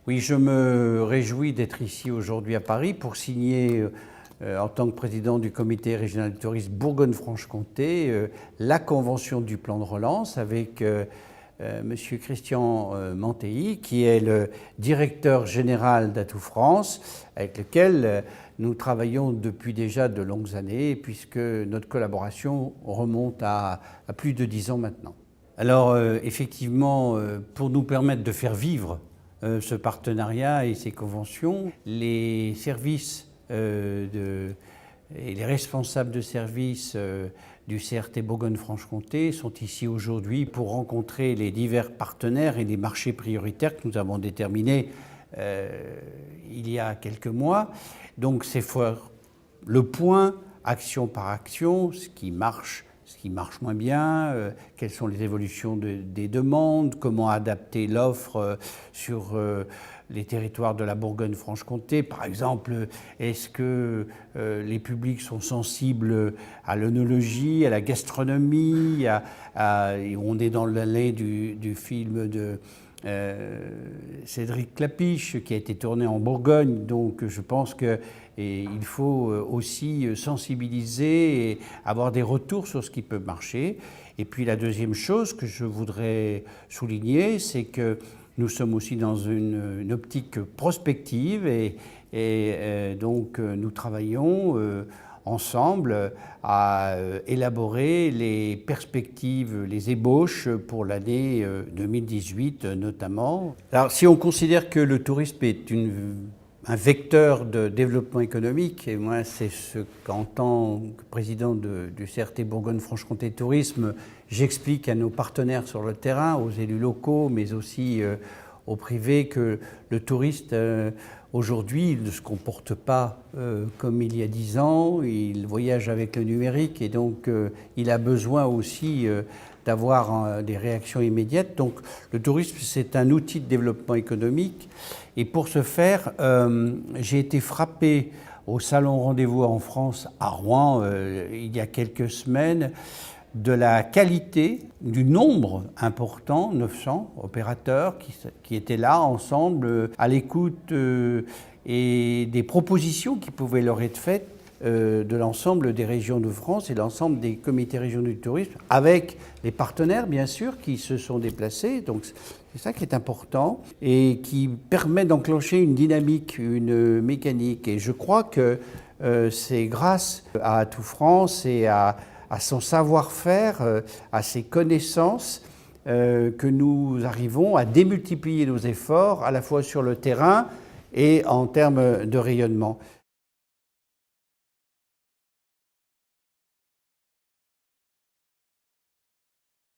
Oui, je me réjouis d'être ici aujourd'hui à Paris pour signer, en tant que président du comité régional du tourisme Bourgogne-Franche-Comté, la convention du plan de relance avec Monsieur Christian Mantéi, qui est le directeur général d'Atout France, avec lequel nous travaillons depuis déjà de longues années, puisque notre collaboration remonte à plus de 10 ans maintenant. Alors effectivement, pour nous permettre de faire vivre ce partenariat et ces conventions, les services et les responsables de services du CRT Bourgogne-Franche-Comté sont ici aujourd'hui pour rencontrer les divers partenaires et les marchés prioritaires que nous avons déterminés il y a quelques mois. Donc c'est faire le point, action par action, ce qui marche moins bien, quelles sont les évolutions des demandes, comment adapter l'offre sur les territoires de la Bourgogne-Franche-Comté. Par exemple, est-ce que les publics sont sensibles à l'œnologie, à la gastronomie, on est dans l'allée du film de Cédric Klapisch qui a été tourné en Bourgogne, donc je pense qu'il faut aussi sensibiliser et avoir des retours sur ce qui peut marcher. Et puis la deuxième chose que je voudrais souligner, c'est que nous sommes aussi dans une optique prospective et donc nous travaillons ensemble à élaborer les perspectives, les ébauches pour l'année 2018 notamment. Alors si on considère que le tourisme est un vecteur de développement économique, et moi c'est ce qu'en tant que président du CRT Bourgogne-Franche-Comté Tourisme, j'explique à nos partenaires sur le terrain, aux élus locaux, mais aussi au privé, que le touriste aujourd'hui il ne se comporte pas comme il y a 10 ans, il voyage avec le numérique et donc il a besoin aussi d'avoir des réactions immédiates. Donc le tourisme, c'est un outil de développement économique. Et pour ce faire, j'ai été frappé au Salon Rendez-vous en France à Rouen il y a quelques semaines de la qualité, du nombre important, 900 opérateurs qui étaient là ensemble à l'écoute et des propositions qui pouvaient leur être faites de l'ensemble des régions de France et l'ensemble des comités régionaux du tourisme, avec les partenaires bien sûr qui se sont déplacés. Donc c'est ça qui est important et qui permet d'enclencher une dynamique, une mécanique. Et je crois que c'est grâce à Atout France et à son savoir-faire, à ses connaissances, que nous arrivons à démultiplier nos efforts à la fois sur le terrain et en termes de rayonnement.